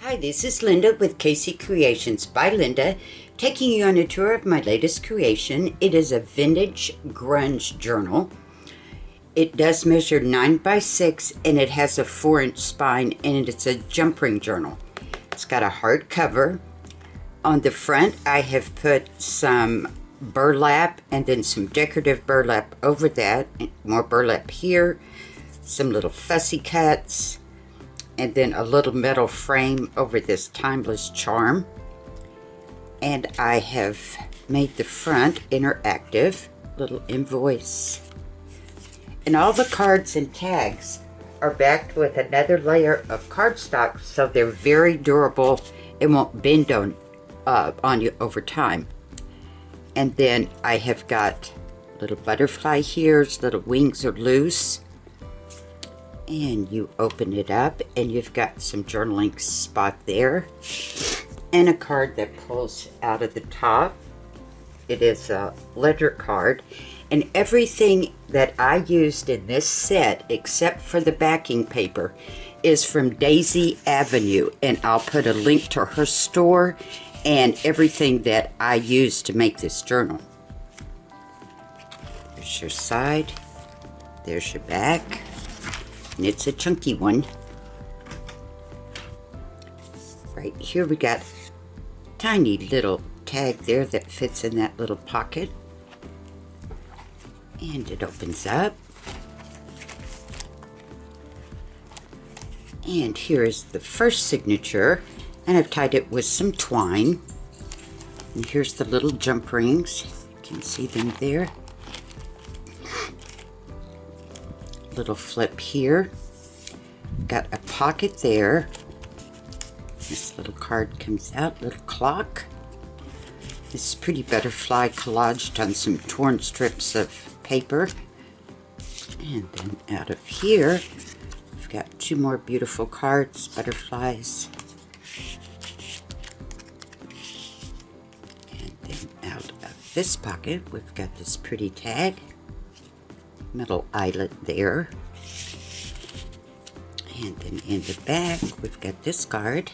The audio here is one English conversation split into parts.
Hi, this is Linda with Casey Creations by Linda, taking you on a tour of my latest creation. It is a Vintage Grunge Journal. It does measure 9 by 6 and it has a 4-inch spine, and it's a jump ring journal. It's got a hard cover. On the front I have put some burlap and then some decorative burlap over that, more burlap here, some little fussy cuts, and then a little metal frame over this timeless charm. And I have made the front interactive, little invoice. And all the cards and tags are backed with another layer of cardstock, so they're very durable. It won't bend on you over time. And then I have got a little butterfly here. Its little wings are loose. And you open it up and you've got some journaling spot there. And a card that pulls out of the top. It is a ledger card. And everything that I used in this set, except for the backing paper, is from Dasyavenue. And I'll put a link to her store and everything that I used to make this journal. There's your side. There's your back. And it's a chunky one. Right here we got a tiny little tag there that fits in that little pocket. And it opens up. And here is the first signature. And I've tied it with some twine. And here's the little jump rings. You can see them there. Little flip here. Got a pocket there. This little card comes out. Little clock. This pretty butterfly collaged on some torn strips of paper. And then out of here, we've got two more beautiful cards, butterflies. And then out of this pocket, we've got this pretty tag. Metal eyelet there. And then in the back, we've got this card.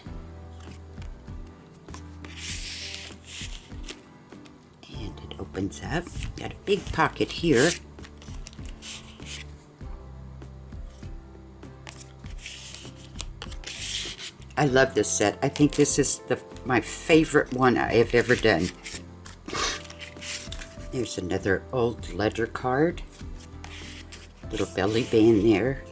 And it opens up. Got a big pocket here. I love this set. I think this is my favorite one I have ever done. There's another old ledger card. Little belly band there.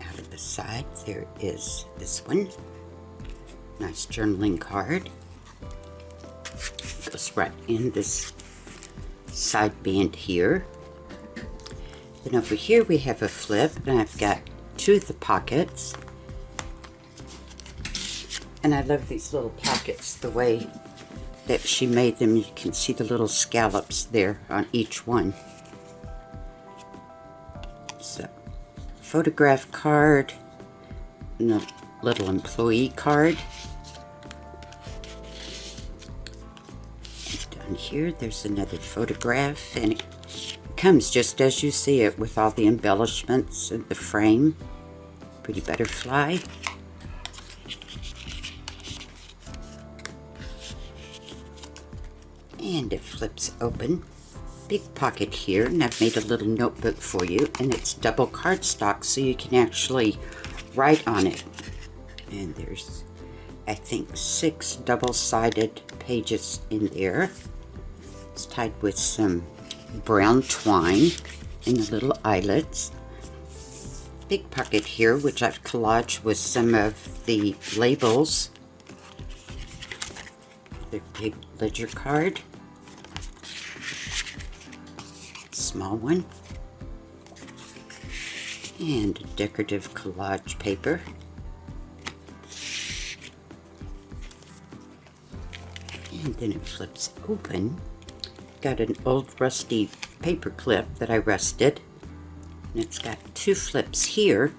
Out of the side there is this one. Nice journaling card. Goes right in this side band here. Then over here we have a flip, and I've got two of the pockets. And I love these little pockets, the way that she made them. You can see the little scallops there on each one. So, photograph card, and a little employee card. And down here, there's another photograph, and it comes just as you see it with all the embellishments and the frame. Pretty butterfly. And it flips open. Big pocket here, and I've made a little notebook for you, and it's double cardstock, so you can actually write on it. And there's, I think, 6 double-sided pages in there. It's tied with some brown twine and the little eyelets. Big pocket here, which I've collaged with some of the labels. The big ledger card. Small one, and decorative collage paper, and then it flips open. Got an old rusty paper clip that I rusted, and it's got 2 flips here,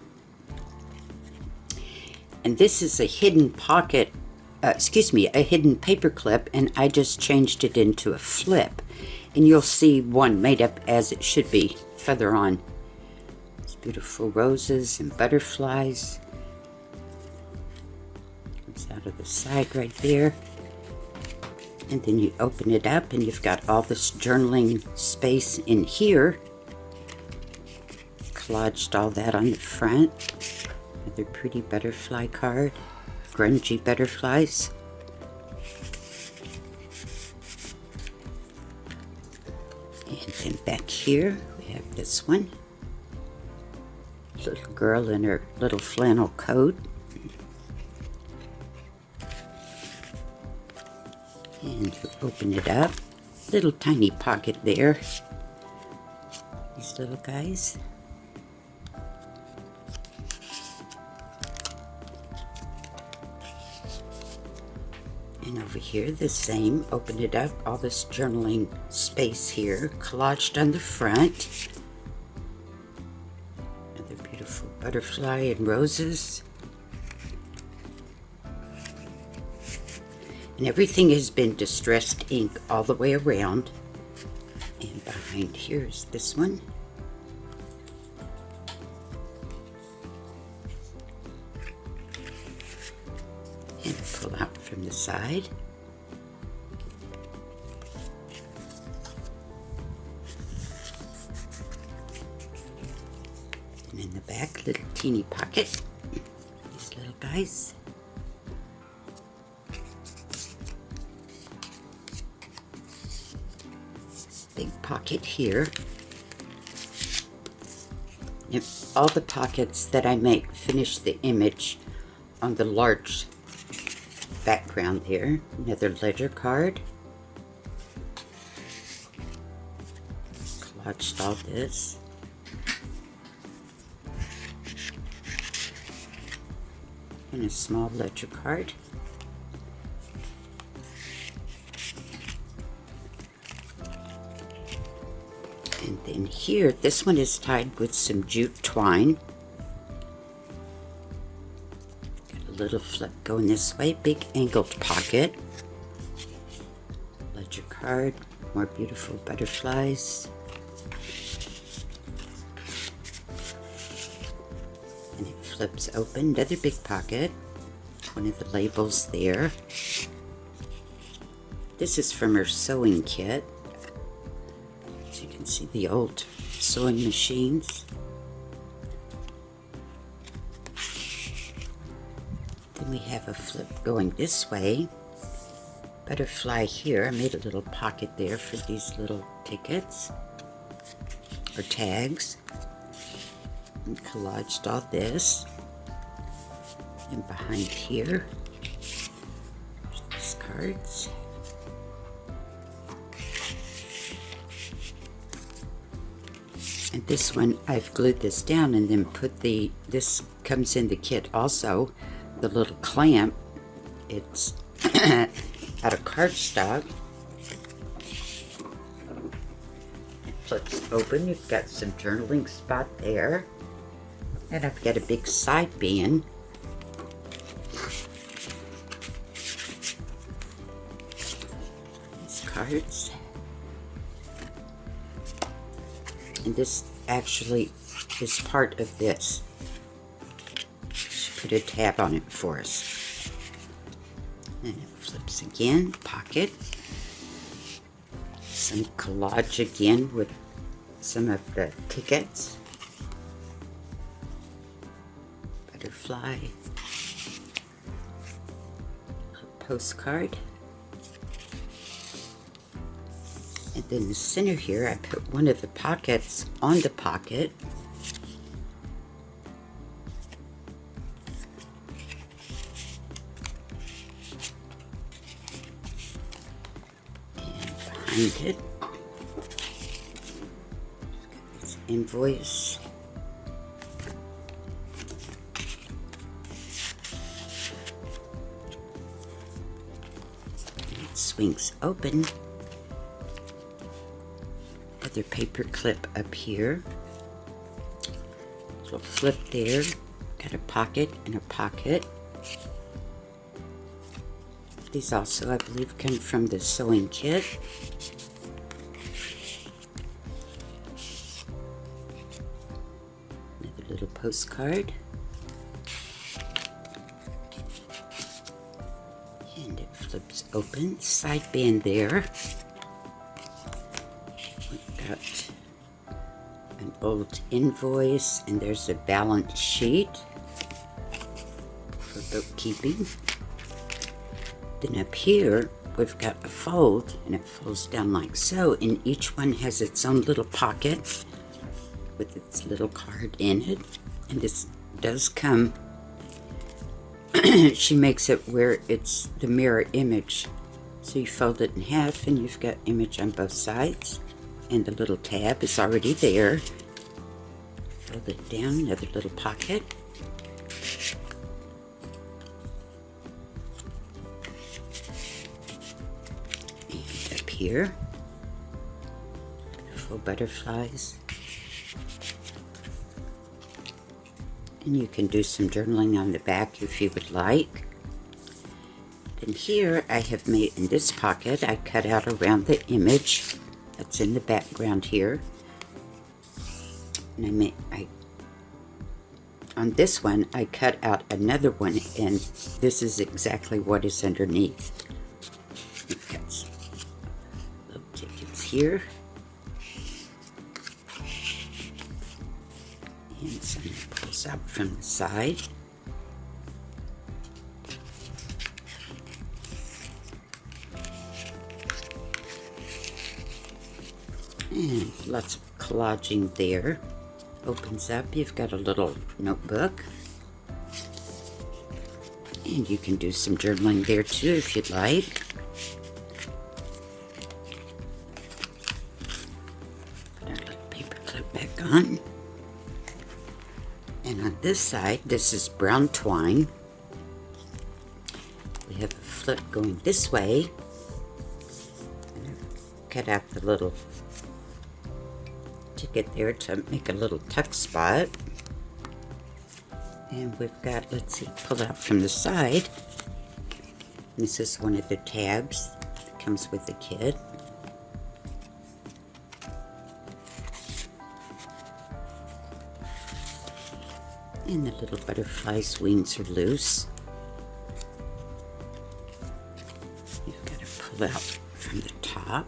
and this is a hidden pocket, a hidden paper clip, and I just changed it into a flip. And you'll see one made up as it should be feather on. It's beautiful roses and butterflies. Comes out of the side right there. And then you open it up and you've got all this journaling space in here. Collaged all that on the front. Another pretty butterfly card. Grungy butterflies. And then back here we have this one. Little girl in her little flannel coat. And you open it up. Little tiny pocket there. These little guys. And over here, the same. Open it up. All this journaling space here. Collaged on the front. Another beautiful butterfly and roses. And everything has been distressed ink all the way around. And behind here is this one. And pull out from the side. And in the back, little teeny pocket. These little guys. Big pocket here. And all the pockets that I make finish the image on the large background there. Another ledger card. Collaged all this. And a small ledger card. And then here, this one is tied with some jute twine. Got a little flip going this way, big angled pocket. Ledger card, more beautiful butterflies. And it flips open, another big pocket. One of the labels there. This is from her sewing kit. So you can see the old sewing machines. Then we have a flip going this way. Butterfly here. I made a little pocket there for these little tickets or tags. And collaged all this. And behind here, these cards. And this one, I've glued this down and then put this comes in the kit also, the little clamp. It's out of cardstock. It flips open, you've got some journaling spot there. And I've got a big side band. These cards. And this actually is part of this. She put a tab on it for us. And it flips again, pocket. Some collage again with some of the tickets. Butterfly. A postcard. And then the center here, I put one of the pockets on the pocket. And behind it, I've got this invoice. And it swings open. Other paper clip up here. Little flip there. Got a pocket and a pocket. These also, I believe, come from the sewing kit. little postcard. And it flips open. Side band there. We've got an old invoice, and there's a balance sheet for bookkeeping. Then up here, we've got a fold, and it folds down like so, and each one has its own little pocket with its little card in it. And this does come, she makes it where it's the mirror image. So you fold it in half, and you've got image on both sides, and the little tab is already there. Fold it down, another little pocket. Here, beautiful butterflies, and you can do some journaling on the back if you would like. And here I have made, in this pocket, I cut out around the image that's in the background here, and on this one I cut out another one, and this is exactly what is underneath. We've got some tickets here, and some pulls out from the side. And lots of collaging there. Opens up, you've got a little notebook, and you can do some journaling there too if you'd like. On. And on this side, this is brown twine. We have a flip going this way, and I've cut out the little ticket there to make a little tuck spot. And we've got, let's see, pulled out from the side. This is one of the tabs that comes with the kit. And the little butterfly's wings are loose. You've got to pull out from the top.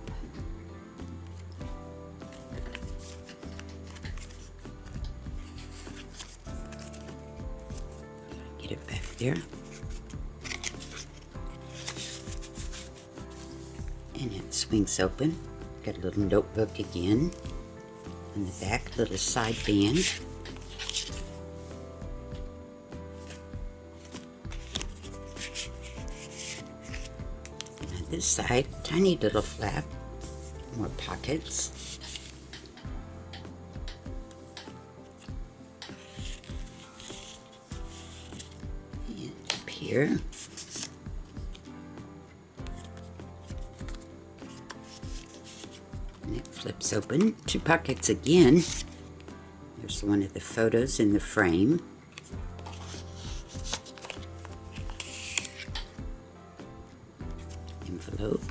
Get it back there. And it swings open. Got a little notebook again. On the back, little side band. This side, tiny little flap, more pockets. And up here. And it flips open. 2 pockets again. There's one of the photos in the frame. Envelope.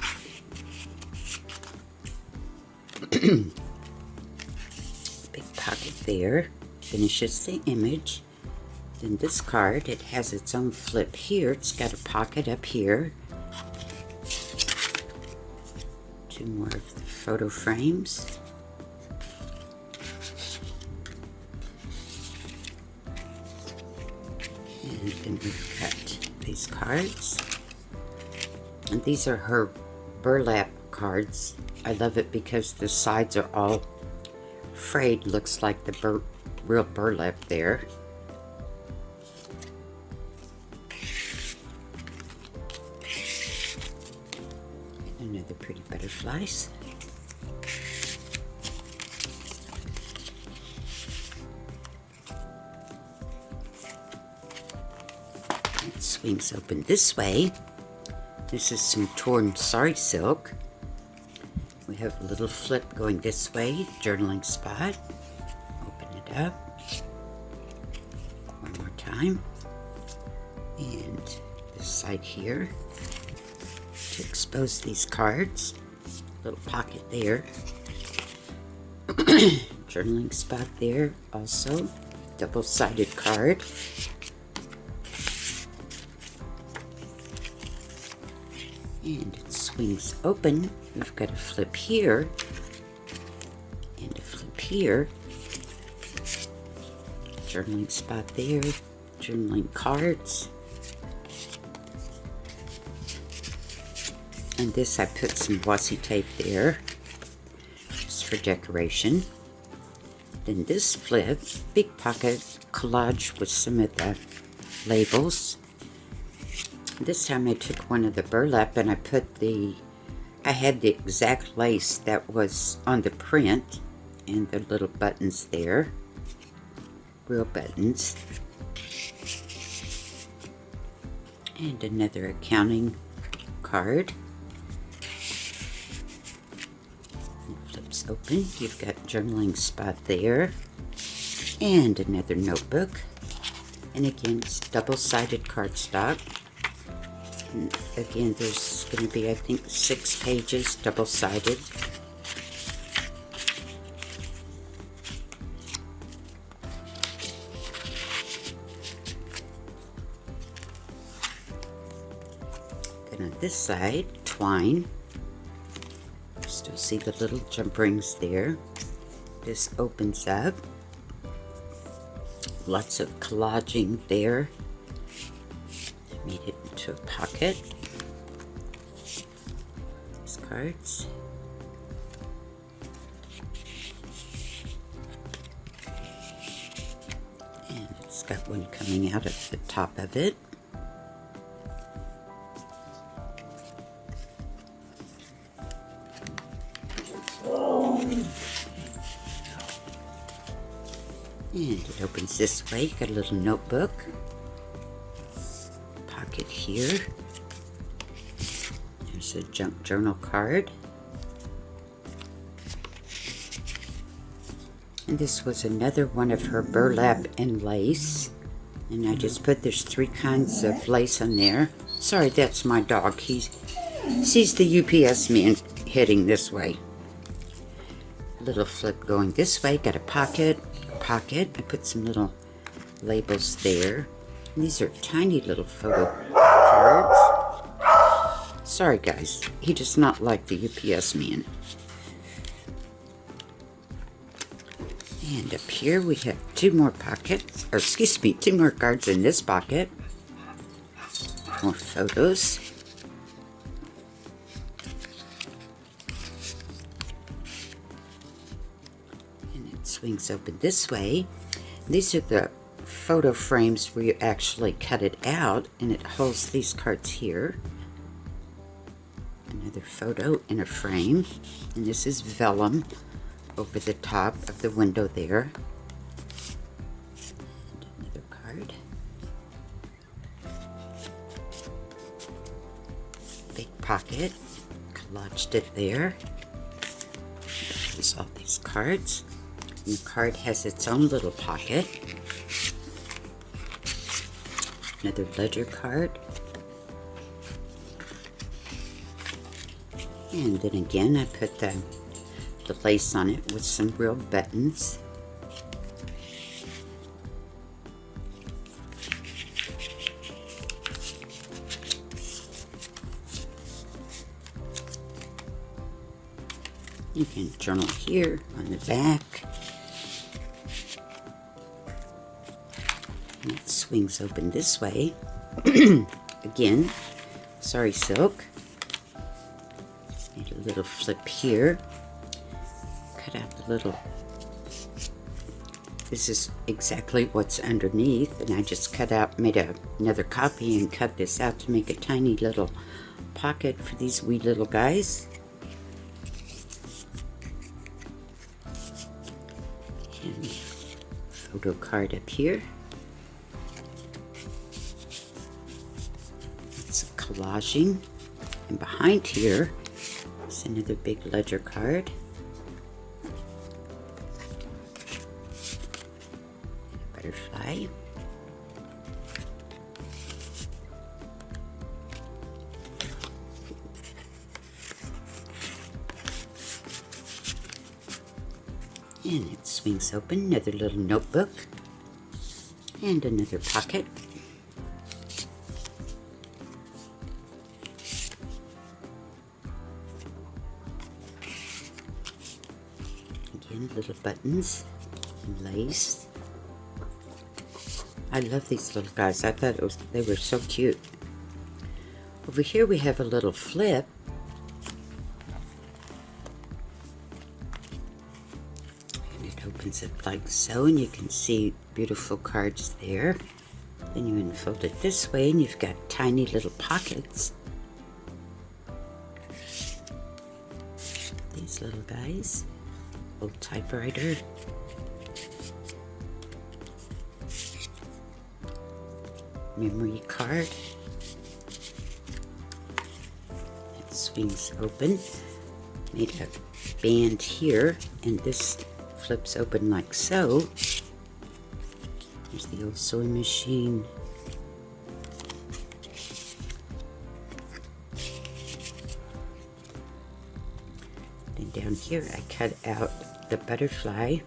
Big pocket there. Finishes the image. Then this card, it has its own flip here. It's got a pocket up here. 2 more of the photo frames. And then we've got these cards. And these are her burlap cards. I love it because the sides are all frayed. Looks like the real burlap there. And another pretty butterflies. It swings open this way. This is some torn sari silk. We have a little flip going this way, journaling spot. Open it up. One more time. And this side here to expose these cards. Little pocket there. Journaling spot there also. double-sided card. And it swings open. We've got a flip here and a flip here. Journaling spot there, journaling cards. And this I put some washi tape there, just for decoration. Then this flip, big pocket collage with some of the labels. This time I took one of the burlap and I had the exact lace that was on the print and the little buttons there, real buttons. And another accounting card. It flips open, you've got journaling spot there. And another notebook. And again, it's double-sided cardstock. And again, there's going to be, I think, 6 pages, double-sided. Then on this side, twine. Still see the little jump rings there. This opens up. Lots of collaging there. Made it into a pocket. These cards. And it's got one coming out of the top of it. And it opens this way. Got a little notebook. Pocket here. There's a junk journal card. And this was another one of her burlap and lace. And I just put, there's 3 kinds of lace on there. Sorry, that's my dog. He sees the UPS man heading this way. A little flip going this way. Got a pocket. I put some little labels there. And these are tiny little photo cards. Sorry guys, he does not like the UPS man. And up here we have 2 more pockets, or excuse me, 2 more cards in this pocket. More photos. Swings open this way. These are the photo frames where you actually cut it out and it holds these cards here. Another photo in a frame, and this is vellum over the top of the window there. And another card. Big pocket, collaged it there. There's all these cards. And the card has its own little pocket. Another ledger card. And then again, I put the lace on it with some real buttons. You can journal here on the back. And it swings open this way. Again, sorry silk. Made a little flip here. Cut out the little. This is exactly what's underneath, and I just cut out, made another copy and cut this out to make a tiny little pocket for these wee little guys. And photo card up here. Collaging, and behind here is another big ledger card. And a butterfly. And it swings open, another little notebook. And another pocket. Again, little buttons and lace. I love these little guys. I thought they were so cute. Over here we have a little flip. And it opens it like so, and you can see beautiful cards there. Then you unfold it this way, and you've got tiny little pockets. These little guys. Old typewriter. Memory card. It swings open. Made a band here, and this flips open like so. There's the old sewing machine. Then down here I cut out the butterfly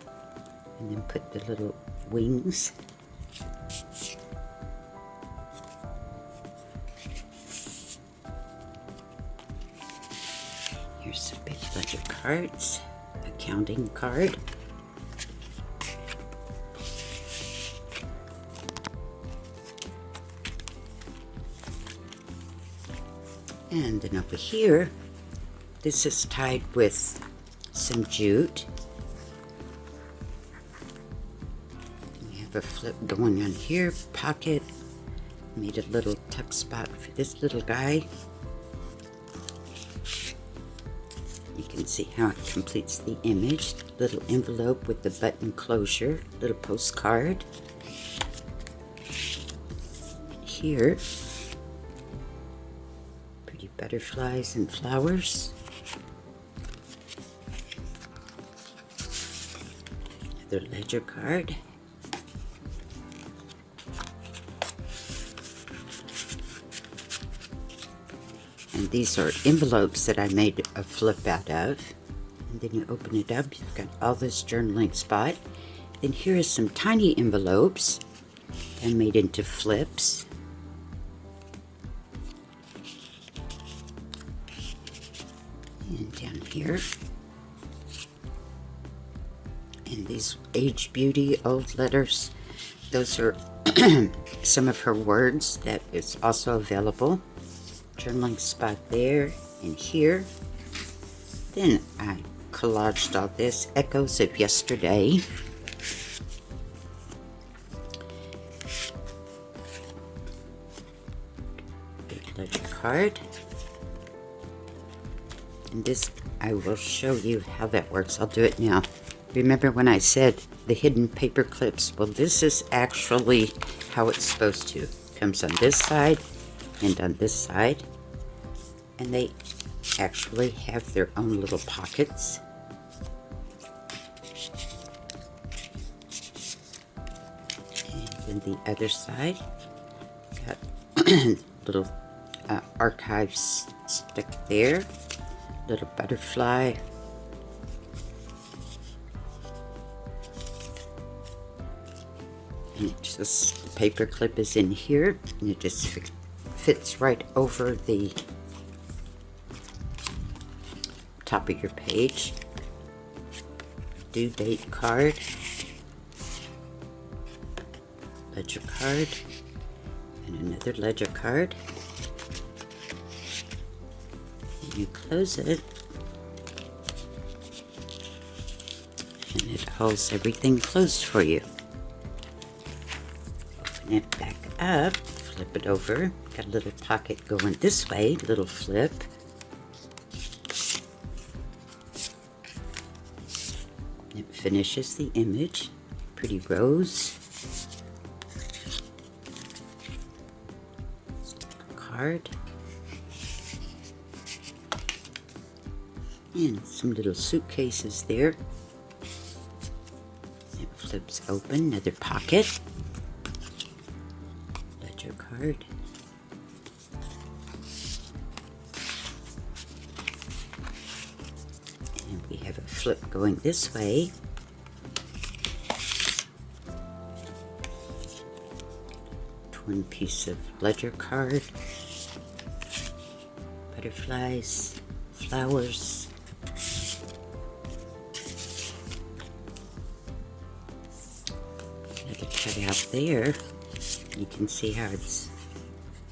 and then put the little wings. Here's some big ledger cards, a counting card. And then over here, this is tied with some jute. We have a flip going on here, pocket. Made a little tuck spot for this little guy. You can see how it completes the image. Little envelope with the button closure, little postcard. Here, pretty butterflies and flowers. Another ledger card. And these are envelopes that I made a flip out of. And then you open it up, you've got all this journaling spot. Then here is some tiny envelopes and made into flips. And down here. And these Age Beauty old letters, those are some of her words that is also available. Journaling spot there and here. Then I collaged all this, echoes of yesterday. Big ledger card. And this, I will show you how that works. I'll do it now. Remember when I said the hidden paper clips? Well, this is actually how it's supposed to. It comes on this side and on this side. And they actually have their own little pockets. And then the other side, got little archives stick there, little butterfly. And it just, the paper clip is in here, and it just fits right over the top of your page. Due date card, ledger card, and another ledger card. And you close it, and it holds everything closed for you. Open it back up, flip it over. Got a little pocket going this way, little flip. It finishes the image. Pretty rose. Card. And some little suitcases there. It flips open, another pocket. Ledger card. And we have a flip going this way. one piece of ledger card, butterflies, flowers, another cutout there. You can see how it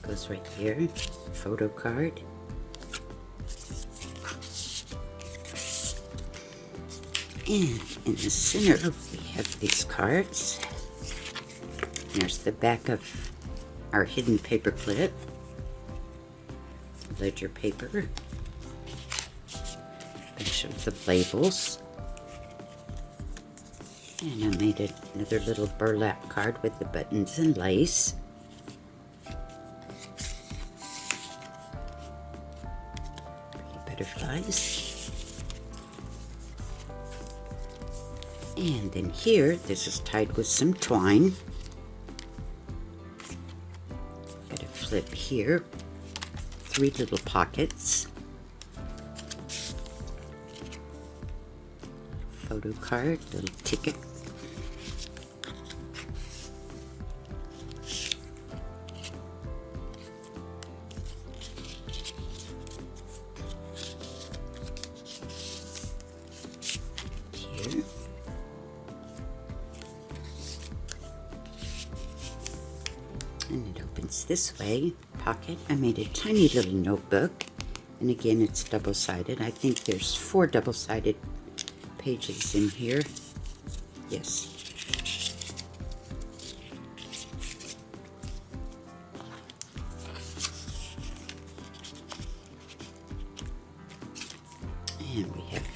goes right there. Photo card. And in the center, we have these cards. There's the back of our hidden paper clip, ledger paper, a bunch of the labels, and I made another little burlap card with the buttons and lace. Pretty butterflies. And then here, this is tied with some twine. Got a flip here, 3 little pockets. Photo card, little ticket. Here. And it opens this way, pocket. I made a tiny little notebook, and again it's double-sided. I think there's 4 double-sided pages in here. Yes. And we have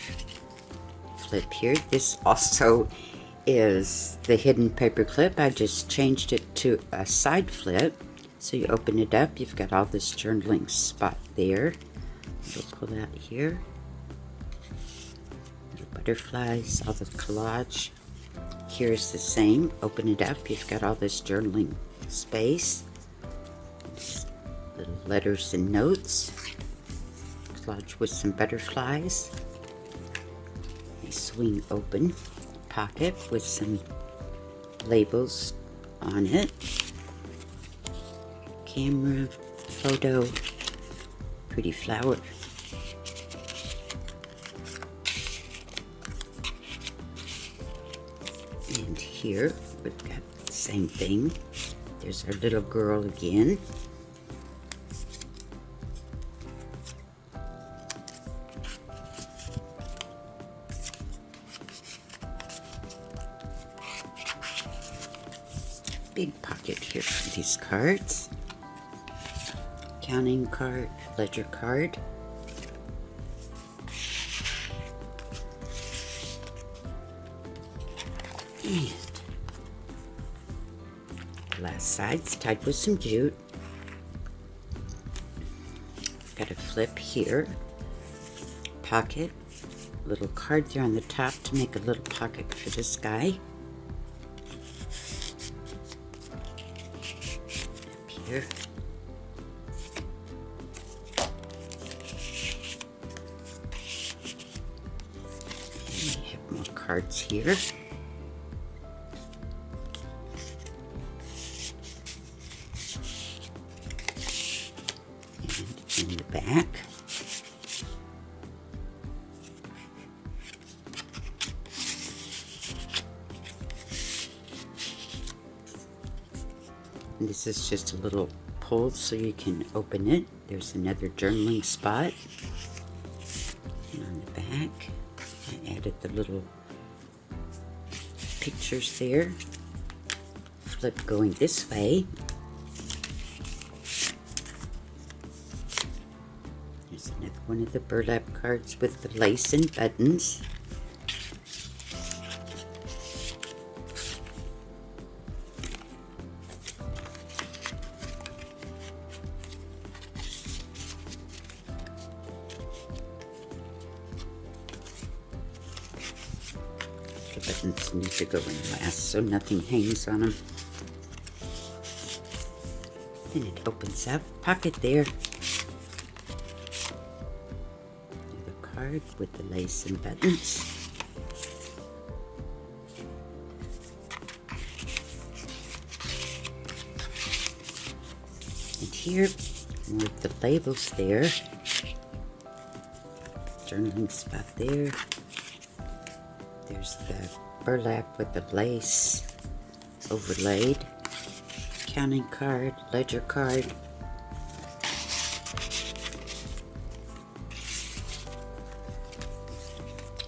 flip here. This also is the hidden paper clip. I just changed it to a side flip. So you open it up, you've got all this journaling spot there. We'll pull that here. Little butterflies, all the collage. Here's the same. Open it up, you've got all this journaling space. Little letters and notes. Collage with some butterflies. A swing open pocket with some labels on it. Camera, photo, pretty flower. And here we've got the same thing. There's our little girl again. Big pocket here for these cards. Counting card, ledger card. And the last side's tied with some jute. Got a flip here. Pocket. Little card there on the top to make a little pocket for this guy. Here. And we have more cards here. And in the back. And this is just a little pull so you can open it. There's another journaling spot. And on the back, I added the little pictures there. Flip going this way. There's another one of the burlap cards with the lace and buttons. The buttons need to go in last so nothing hangs on them. Then it opens up, pocket there. The card with the lace and buttons. here, more of the labels there. Journaling spot there. There's the burlap with the lace overlaid. Counting card, ledger card.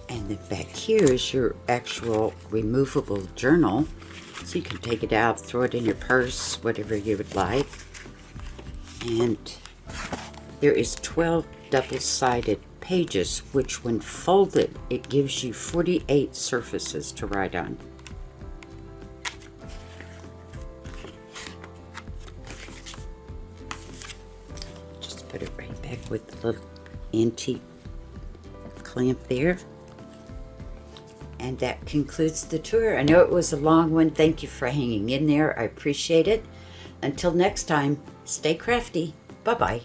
And then back here is your actual removable journal. So you can take it out, throw it in your purse, whatever you would like. And there is 12 double-sided pages, which when folded, it gives you 48 surfaces to write on. Just put it right back with the little antique clamp there. And that concludes the tour. I know it was a long one. Thank you for hanging in there. I appreciate it. Until next time, stay crafty. Bye-bye.